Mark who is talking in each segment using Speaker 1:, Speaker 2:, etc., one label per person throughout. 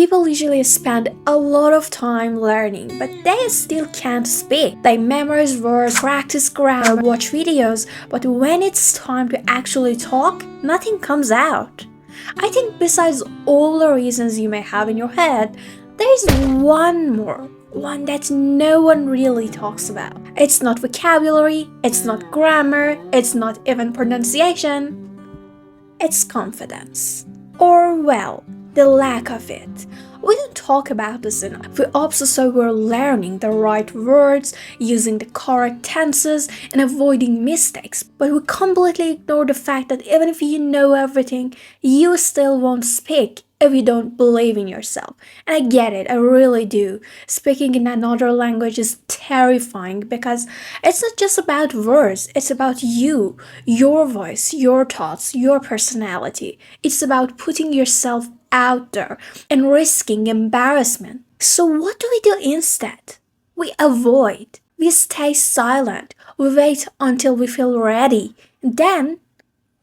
Speaker 1: People usually spend a lot of time learning, but they still can't speak. They memorize words, practice grammar, watch videos, but when it's time to actually talk, nothing comes out. I think besides all the reasons you may have in your head, there's one more. One that no one really talks about. It's not vocabulary, it's not grammar, it's not even pronunciation. It's confidence. Or, well, the lack of it. We don't talk about this enough. We obsess over learning the right words, using the correct tenses, and avoiding mistakes. But we completely ignore the fact that even if you know everything, you still won't speak if you don't believe in yourself. And I get it, I really do. Speaking in another language is terrifying because it's not just about words, it's about you, your voice, your thoughts, your personality. It's about putting yourself out there and risking embarrassment. So, what do we do instead? We avoid, we stay silent, we wait until we feel ready. Then,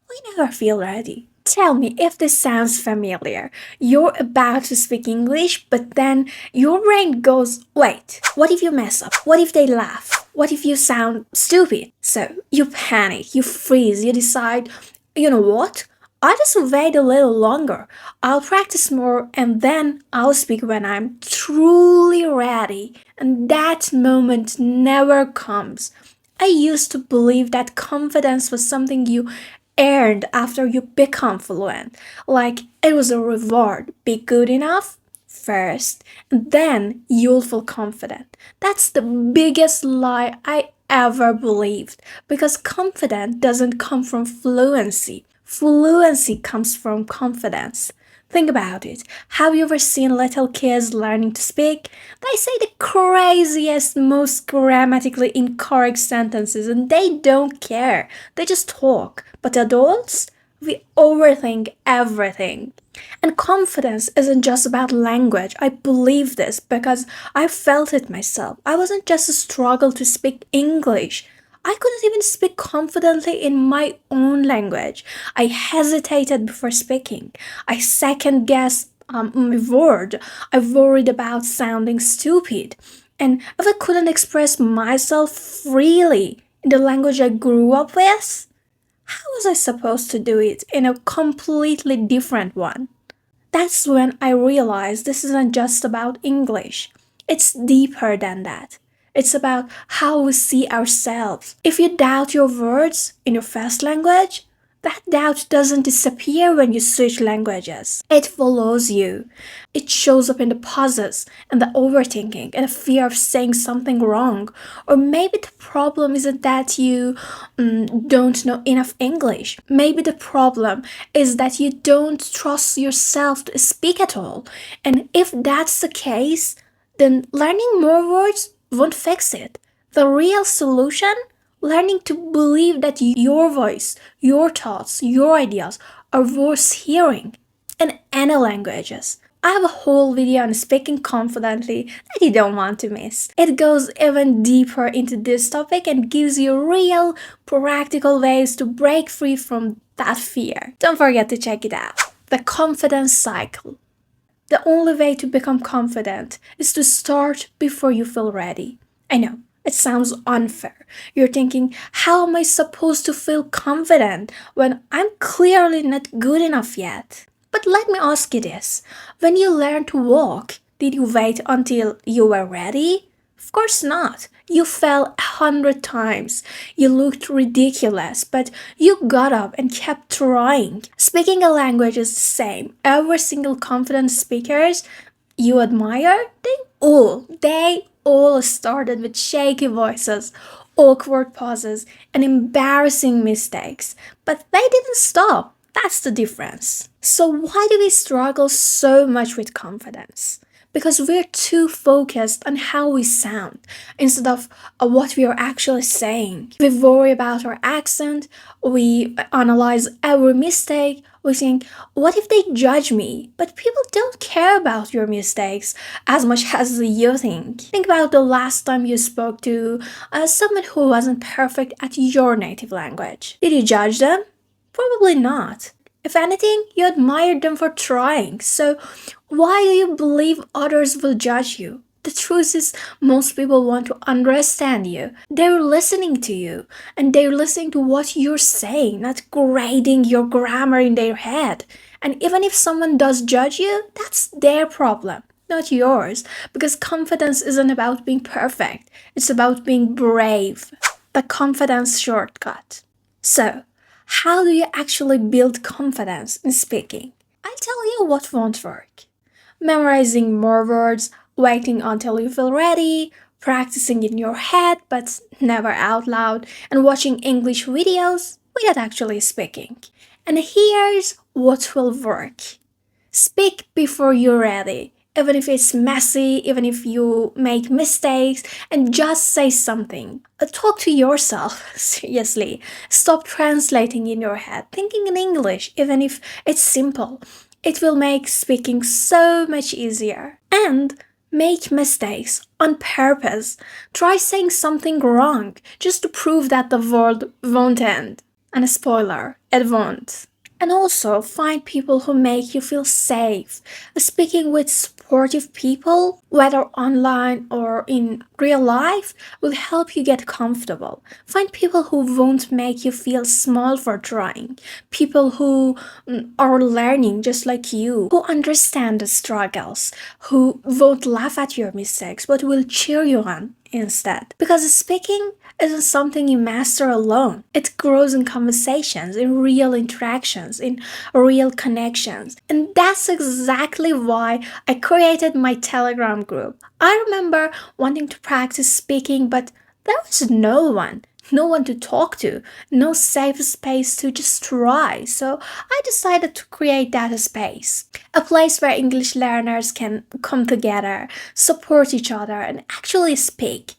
Speaker 1: we never feel ready. Tell me if this sounds familiar. You're about to speak English, but then your brain goes, wait, what if you mess up? What if they laugh? What if you sound stupid? So you panic, you freeze, you decide, you know what? I'll just wait a little longer. I'll practice more and then I'll speak when I'm truly ready. And that moment never comes. I used to believe that confidence was something you earned after you become fluent. Like it was a reward. Be good enough first, and then you'll feel confident. That's the biggest lie I ever believed because confidence doesn't come from fluency. Fluency comes from confidence. Think about it. Have you ever seen little kids learning to speak? They say the craziest, most grammatically incorrect sentences and they don't care. They just talk. But adults, we overthink everything. And confidence isn't just about language. I believe this because I felt it myself. I wasn't just a struggle to speak English. I couldn't even speak confidently in my own language. I hesitated before speaking. I second guessed my word. I worried about sounding stupid. And if I couldn't express myself freely in the language I grew up with, how was I supposed to do it in a completely different one? That's when I realized this isn't just about English. It's deeper than that. It's about how we see ourselves. If you doubt your words in your first language, that doubt doesn't disappear when you switch languages. It follows you. It shows up in the pauses and the overthinking and the fear of saying something wrong. Or maybe the problem isn't that you don't know enough English. Maybe the problem is that you don't trust yourself to speak at all. And if that's the case, then learning more words won't fix it. The real solution? Learning to believe that your voice, your thoughts, your ideas are worth hearing in any languages. I have a whole video on speaking confidently that you don't want to miss. It goes even deeper into this topic and gives you real, practical ways to break free from that fear. Don't forget to check it out. The confidence cycle. The only way to become confident is to start before you feel ready. I know, it sounds unfair. You're thinking, how am I supposed to feel confident when I'm clearly not good enough yet? But let me ask you this. When you learned to walk, did you wait until you were ready? Of course not. You fell 100 times. You looked ridiculous, but you got up and kept trying. Speaking a language is the same. Every single confident speakers you admire, they all started with shaky voices, awkward pauses, and embarrassing mistakes. But they didn't stop. That's the difference. So why do we struggle so much with confidence? Because we're too focused on how we sound instead of what we are actually saying. We worry about our accent, we analyze every mistake, we think, what if they judge me? But people don't care about your mistakes as much as you think. Think about the last time you spoke to someone who wasn't perfect at your native language. Did you judge them? Probably not. If anything, you admired them for trying. So, Why do you believe others will judge you? The truth is, most people want to understand you. They're listening to you and they're listening to what you're saying, not grading your grammar in their head. And even if someone does judge you, that's their problem, not yours. Because confidence isn't about being perfect, it's about being brave. The confidence shortcut. So, how do you actually build confidence in speaking? I'll tell you what won't work. Memorizing more words, waiting until you feel ready, practicing in your head but never out loud, and watching English videos without actually speaking. And here's what will work. Speak before you're ready, even if it's messy, even if you make mistakes, and just say something. Talk to yourself, seriously. Stop translating in your head, thinking in English, even if it's simple. It will make speaking so much easier. And make mistakes on purpose. Try saying something wrong just to prove that the world won't end. And a spoiler, it won't. And also find people who make you feel safe. Speaking with supportive people, whether online or in real life, will help you get comfortable. Find people who won't make you feel small for trying. People who are learning just like you, who understand the struggles, who won't laugh at your mistakes but will cheer you on instead. Because speaking isn't something you master alone. It grows in conversations, in real interactions, in real connections. And that's exactly why I created my Telegram group. I remember wanting to practice speaking, but there was no one to talk to, no safe space to just try. So I decided to create that space, a place where English learners can come together, support each other, and actually speak.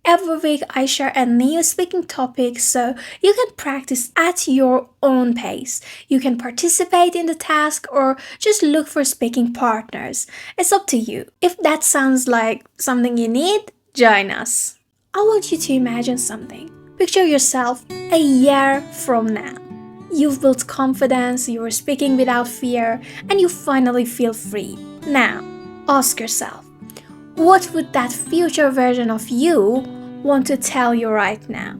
Speaker 1: Every week, I share a new speaking topic so you can practice at your own pace. You can participate in the task or just look for speaking partners. It's up to you. If that sounds like something you need, join us. I want you to imagine something. Picture yourself a year from now. You've built confidence, you are speaking without fear, and you finally feel free. Now, ask yourself, what would that future version of you want to tell you right now?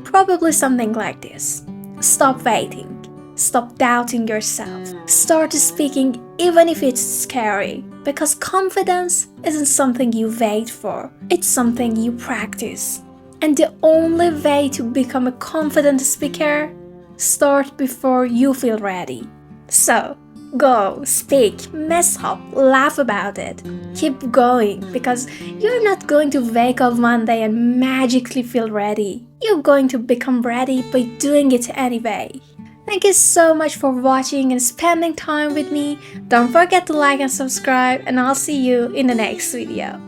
Speaker 1: Probably something like this. Stop waiting. Stop doubting yourself. Start speaking even if it's scary. Because confidence isn't something you wait for, it's something you practice. And the only way to become a confident speaker, start before you feel ready. So, go, speak, mess up, laugh about it. Keep going because you're not going to wake up one day and magically feel ready. You're going to become ready by doing it anyway. Thank you so much for watching and spending time with me. Don't forget to like and subscribe, and I'll see you in the next video.